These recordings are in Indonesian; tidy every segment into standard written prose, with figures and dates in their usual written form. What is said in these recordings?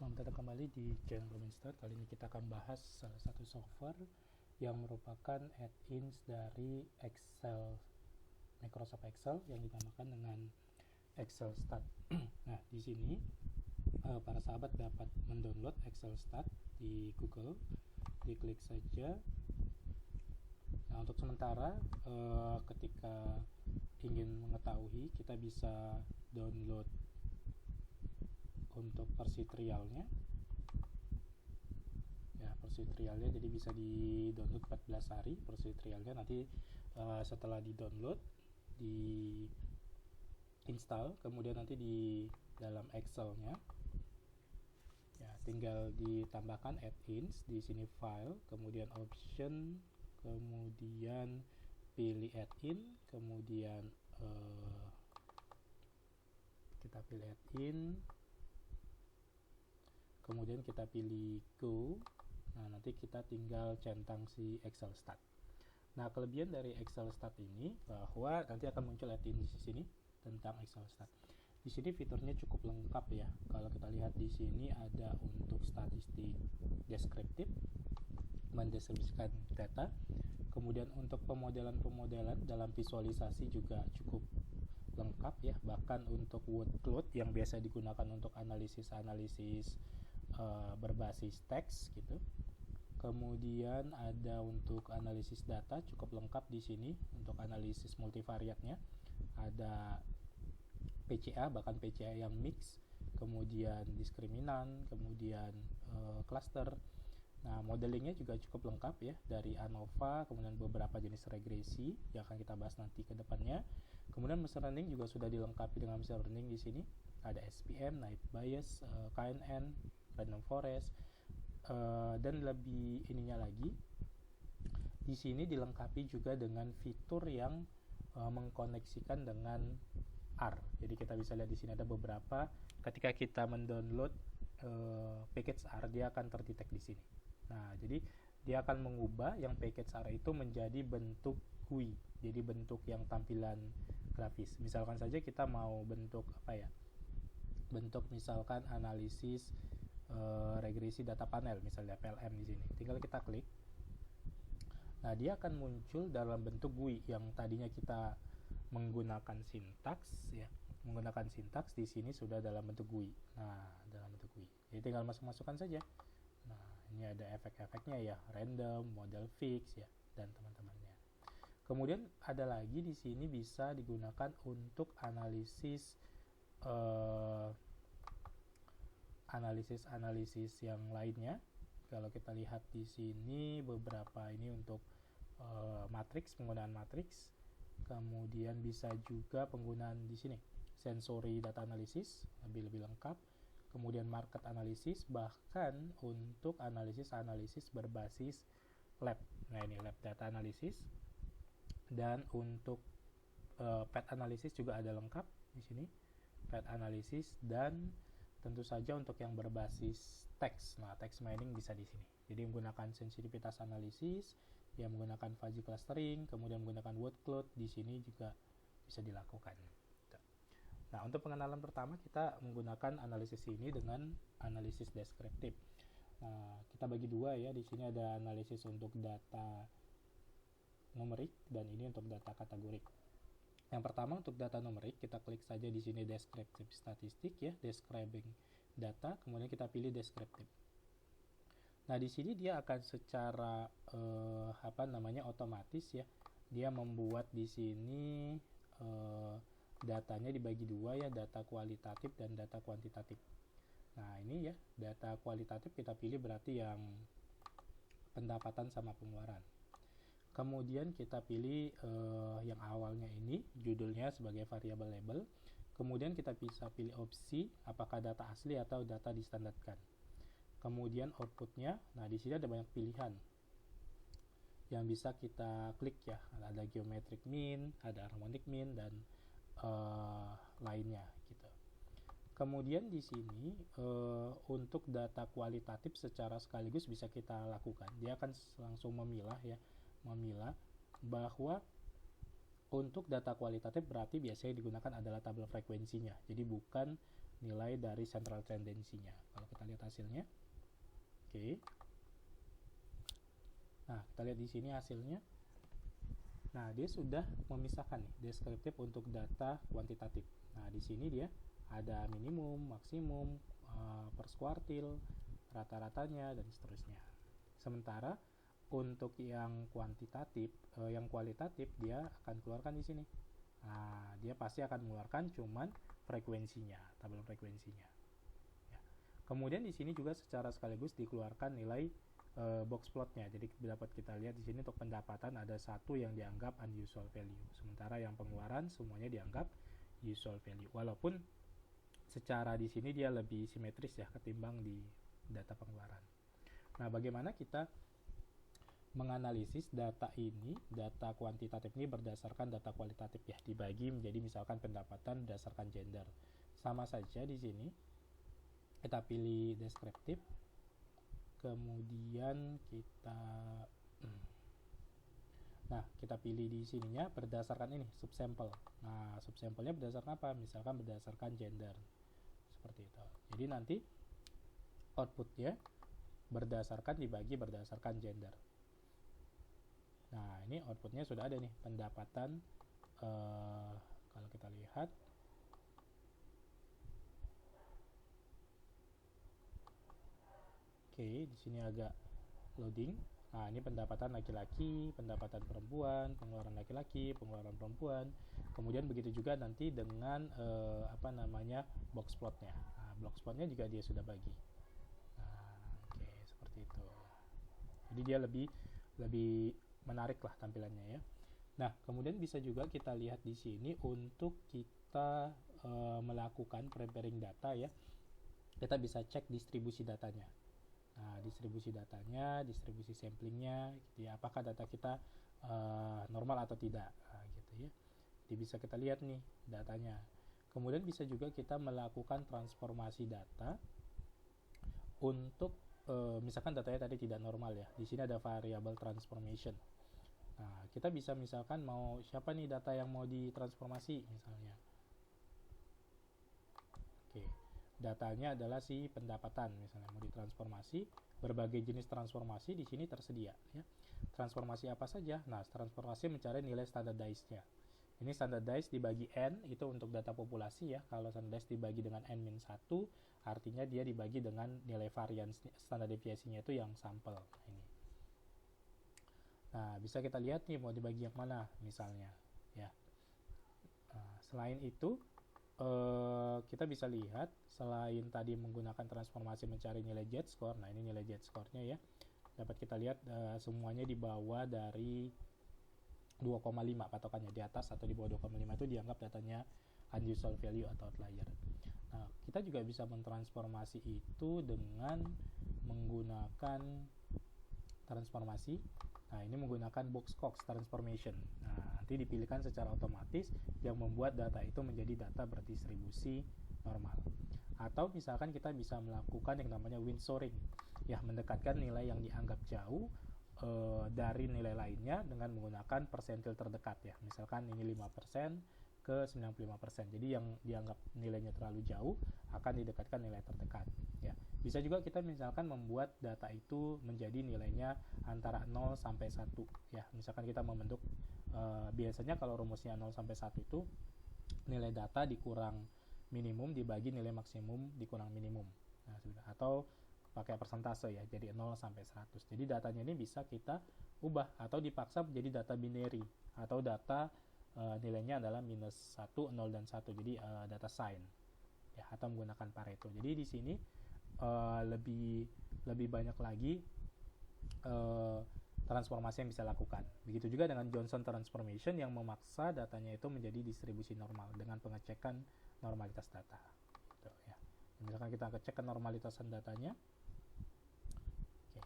Selamat datang kembali di channel Rominster. Kali ini kita akan bahas salah satu software yang merupakan add-ins dari Excel, Microsoft Excel yang dinamakan dengan Excel Stat. Nah, di sini para sahabat dapat mendownload Excel Stat di Google. Diklik saja. Nah, untuk sementara ketika ingin mengetahui, kita bisa download untuk versi trialnya ya, versi trialnya jadi bisa di download 14 hari versi trialnya. Nanti setelah di download, di install, kemudian nanti di dalam Excelnya ya tinggal ditambahkan add-ins. Di sini file, kemudian option, kemudian pilih add-in, kemudian kita pilih add-in, kemudian kita pilih go. Nah, nanti kita tinggal centang si Excel Stat. Nah, kelebihan dari Excel Stat ini bahwa nanti akan muncul add-in di sini tentang Excel Stat. Di sini fiturnya cukup lengkap ya. Kalau kita lihat di sini ada untuk statistik deskriptif, mendistribusikan data. Kemudian untuk pemodelan dalam visualisasi juga cukup lengkap ya. Bahkan untuk workload yang biasa digunakan untuk analisis berbasis teks gitu. Kemudian ada untuk analisis data cukup lengkap di sini. Untuk analisis multivariatnya ada PCA, bahkan PCA yang mix, kemudian diskriminan, kemudian cluster. Nah, modelingnya juga cukup lengkap ya, dari ANOVA, kemudian beberapa jenis regresi yang akan kita bahas nanti ke depannya. Kemudian machine learning juga sudah dilengkapi dengan machine learning di sini. Ada SPM, naive Bayes, KNN, random forest, dan lebih ininya lagi, di sini dilengkapi juga dengan fitur yang mengkoneksikan dengan R. Jadi kita bisa lihat di sini ada beberapa. Ketika kita mendownload package R, dia akan terdetek di sini. Nah, jadi dia akan mengubah yang package R itu menjadi bentuk GUI. Jadi bentuk yang tampilan grafis. Misalkan saja kita mau bentuk bentuk misalkan analisis regresi data panel, misalnya PLM di sini. Tinggal kita klik. Nah, dia akan muncul dalam bentuk GUI yang tadinya kita menggunakan sintaks ya. Menggunakan sintaks di sini sudah dalam bentuk GUI. Nah, dalam bentuk GUI. Jadi tinggal masukkan saja. Nah, ini ada efek-efeknya ya, random, model fix ya, dan teman-temannya. Kemudian ada lagi di sini bisa digunakan untuk analisis analisis yang lainnya. Kalau kita lihat di sini beberapa ini untuk matriks, penggunaan matriks. Kemudian bisa juga penggunaan di sini sensory data analysis, lebih lengkap. Kemudian market analysis, bahkan untuk analisis berbasis lab. Nah, ini lab data analysis. Dan untuk path analysis juga ada lengkap di sini. Path analysis, dan tentu saja untuk yang berbasis teks. Nah, text mining bisa di sini. Jadi menggunakan sensitivitas analisis, yang menggunakan fuzzy clustering, kemudian menggunakan word cloud, di sini juga bisa dilakukan. Nah, untuk pengenalan pertama kita menggunakan analisis ini dengan analisis deskriptif. Nah, kita bagi dua ya. Di sini ada analisis untuk data numerik dan ini untuk data kategorik. Yang pertama untuk data numerik, kita klik saja di sini descriptive statistik ya, describing data, kemudian kita pilih descriptive. Nah, di sini dia akan secara otomatis ya. Dia membuat di sini datanya dibagi dua ya, data kualitatif dan data kuantitatif. Nah, ini ya, data kualitatif kita pilih berarti yang pendapatan sama pengeluaran. Kemudian kita pilih yang awalnya ini, judulnya sebagai variabel label. Kemudian kita bisa pilih opsi, apakah data asli atau data distandarkan. Kemudian outputnya, nah di sini ada banyak pilihan yang bisa kita klik ya. Ada geometric mean, ada harmonic mean, dan lainnya gitu. Kemudian di sini untuk data kualitatif secara sekaligus bisa kita lakukan. Dia akan langsung memilah bahwa untuk data kualitatif berarti biasanya digunakan adalah tabel frekuensinya. Jadi bukan nilai dari central tendensinya. Kalau kita lihat hasilnya, oke. Nah, kita lihat di sini hasilnya. Nah, dia sudah memisahkan nih deskriptif untuk data kuantitatif. Nah, di sini dia ada minimum, maksimum, per kuartil, rata-ratanya, dan seterusnya. Sementara untuk yang kuantitatif, yang kualitatif dia akan keluarkan di sini. Nah, dia pasti akan mengeluarkan cuman frekuensinya, tabel frekuensinya. Ya. Kemudian di sini juga secara sekaligus dikeluarkan nilai box plotnya. Jadi dapat kita lihat di sini untuk pendapatan ada satu yang dianggap unusual value, sementara yang pengeluaran semuanya dianggap usual value. Walaupun secara di sini dia lebih simetris ya ketimbang di data pengeluaran. Nah, bagaimana kita menganalisis data ini, data kuantitatif ini berdasarkan data kualitatif ya, dibagi menjadi misalkan pendapatan berdasarkan gender. Sama saja di sini kita pilih deskriptif. Kemudian kita pilih di sininya berdasarkan ini subsample. Nah, subsamplenya berdasarkan apa? Misalkan berdasarkan gender. Seperti itu. Jadi nanti outputnya dibagi berdasarkan gender. Nah, ini outputnya sudah ada nih, pendapatan kalau kita lihat oke, di sini agak loading. Nah, ini pendapatan laki-laki, pendapatan perempuan, pengeluaran laki-laki, pengeluaran perempuan. Kemudian begitu juga nanti dengan box plotnya. Nah, box plotnya juga dia sudah bagi. Nah, oke, seperti itu. Jadi dia lebih menarik lah tampilannya ya. Nah, kemudian bisa juga kita lihat di sini untuk kita melakukan preparing data ya. Kita bisa cek distribusi datanya. Nah, distribusi datanya, distribusi samplingnya, gitu ya. Apakah data kita normal atau tidak, gitu ya. Jadi bisa kita lihat nih datanya. Kemudian bisa juga kita melakukan transformasi data untuk misalkan datanya tadi tidak normal ya. Di sini ada variable transformation. Nah, kita bisa misalkan mau siapa nih data yang mau ditransformasi misalnya. Oke. Datanya adalah si pendapatan misalnya mau ditransformasi, berbagai jenis transformasi di sini tersedia ya. Transformasi apa saja? Nah, transformasi mencari nilai standardized-nya. Ini standardized dibagi n itu untuk data populasi ya. Kalau standardized dibagi dengan n-1 artinya dia dibagi dengan nilai variance standar deviasinya itu yang sampel. Nah, ini. Nah, bisa kita lihat nih mau dibagi yang mana misalnya ya. Nah, selain itu kita bisa lihat selain tadi menggunakan transformasi mencari nilai z-score. Nah, ini nilai z-score-nya ya. Dapat kita lihat semuanya di bawah dari 2,5 patokannya, di atas atau di bawah 2,5 itu dianggap datanya unusual value atau outlier. Nah, kita juga bisa mentransformasi itu dengan menggunakan transformasi. Nah, ini menggunakan box-Cox transformation. Nah, nanti dipilihkan secara otomatis yang membuat data itu menjadi data berdistribusi normal. Atau misalkan kita bisa melakukan yang namanya windsoring, ya, mendekatkan nilai yang dianggap jauh dari nilai lainnya dengan menggunakan persentil terdekat ya. Misalkan ini 5% ke 95%. Jadi yang dianggap nilainya terlalu jauh akan didekatkan nilai terdekat ya. Bisa juga kita misalkan membuat data itu menjadi nilainya antara 0 sampai 1 ya. Misalkan kita membentuk biasanya kalau rumusnya 0 sampai 1 itu nilai data dikurang minimum dibagi nilai maksimum dikurang minimum. Nah, atau pakai persentase ya, jadi 0 sampai 100. Jadi datanya ini bisa kita ubah atau dipaksa menjadi data binary atau data nilainya adalah -1, 0 dan 1. Jadi data sign ya, atau menggunakan Pareto. Jadi di sini lebih banyak lagi transformasi yang bisa lakukan. Begitu juga dengan Johnson transformation yang memaksa datanya itu menjadi distribusi normal dengan pengecekan normalitas data. Gitu, ya. Misalkan kita cek kenormalitasan datanya. Oke.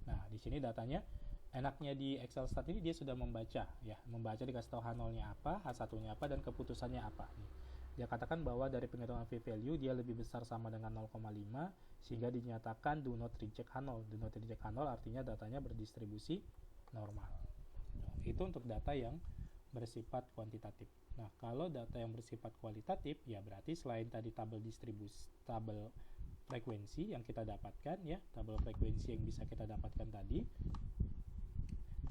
Nah, di sini datanya enaknya di Excel stat ini dia sudah membaca ya, dikasih tahu H0-nya apa, H1-nya apa, dan keputusannya apa. Dia katakan bahwa dari penghitungan v-value dia lebih besar sama dengan 0,5 sehingga dinyatakan do not reject H0. Do not reject H0 artinya datanya berdistribusi normal. Itu untuk data yang bersifat kuantitatif. Nah, kalau data yang bersifat kualitatif, ya berarti selain tadi tabel distribusi, tabel frekuensi yang kita dapatkan, ya, tabel frekuensi yang bisa kita dapatkan tadi,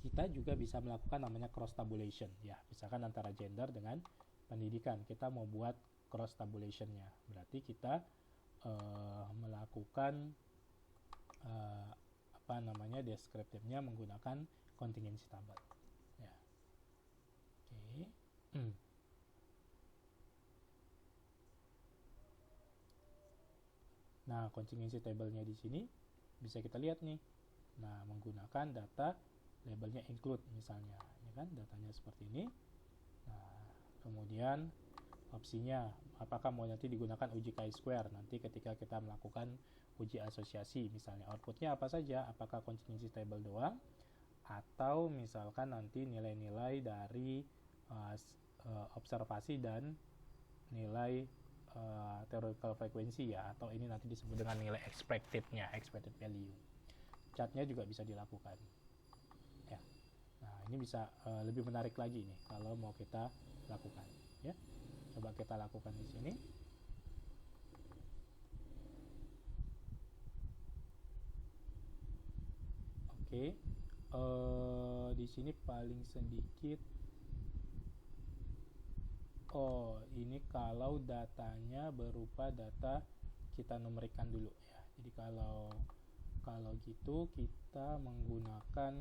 kita juga bisa melakukan namanya cross tabulation, ya, misalkan antara gender dengan pendidikan. Kita mau buat cross tabulationnya, berarti kita melakukan deskriptifnya menggunakan contingency table, ya. Oke. Nah, contingency table-nya di sini bisa kita lihat nih. Nah, menggunakan data labelnya include misalnya, ya kan, datanya seperti ini. Nah, kemudian opsinya apakah mau nanti digunakan uji chi-square nanti ketika kita melakukan uji asosiasi, misalnya outputnya apa saja, apakah contingency table doang atau misalkan nanti nilai-nilai dari observasi dan nilai theoretical frequency, ya, atau ini nanti disebut dengan nilai expected-nya, expected value. Catnya juga bisa dilakukan, ya. Nah, ini bisa lebih menarik lagi nih kalau mau kita lakukan, ya. Coba kita lakukan di sini. Oke. Di sini paling sedikit. Oh, ini kalau datanya berupa data kita numerikkan dulu, ya. Jadi kalau gitu kita menggunakan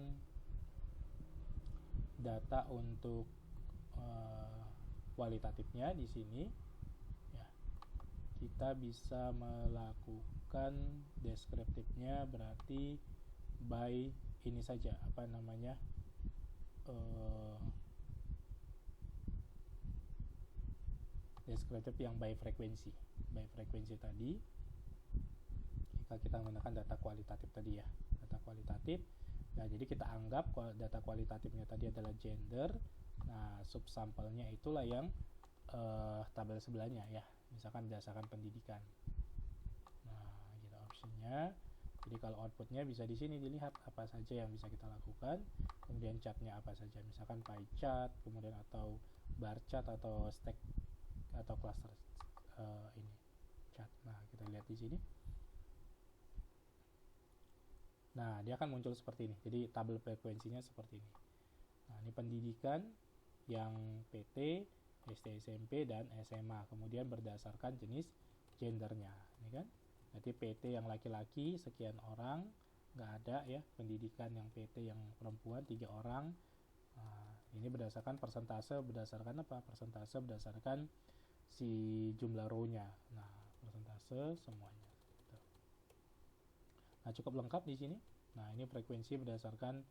data untuk kualitatifnya di sini, ya. Kita bisa melakukan deskriptifnya berarti by ini saja, deskriptif yang by frekuensi tadi. Jika kita menggunakan data kualitatif tadi, ya, data kualitatif. Nah, jadi kita anggap data kualitatifnya tadi adalah gender. Nah, subsampelnya itulah yang tabel sebelahnya, ya, misalkan berdasarkan pendidikan. Nah, gitu optionnya. Jadi kalau outputnya bisa di sini dilihat apa saja yang bisa kita lakukan, kemudian chartnya apa saja, misalkan pie chart, kemudian atau bar chart atau stack atau cluster ini chart. Nah, kita lihat di sini. Nah, dia akan muncul seperti ini. Jadi tabel frekuensinya seperti ini. Nah, ini pendidikan yang PT, SD, SMP, dan SMA. Kemudian berdasarkan jenis gendernya, ini kan. Nanti PT yang laki-laki sekian orang, nggak ada, ya. Pendidikan yang PT yang perempuan 3 orang. Nah, ini berdasarkan persentase, berdasarkan apa? Persentase berdasarkan si jumlah row-nya. Nah, persentase semuanya. Gitu. Nah, cukup lengkap di sini. Nah, ini frekuensi berdasarkan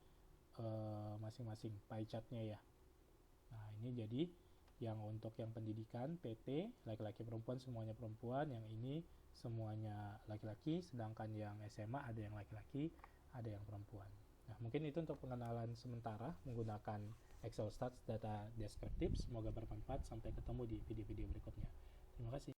masing-masing pie chart-nya, ya. Nah, ini jadi yang untuk yang pendidikan PT laki-laki perempuan semuanya perempuan, yang ini semuanya laki-laki, sedangkan yang SMA ada yang laki-laki, ada yang perempuan. Nah, mungkin itu untuk pengenalan sementara menggunakan Excel Stats Data Descriptive. Semoga bermanfaat. Sampai ketemu di video-video berikutnya. Terima kasih.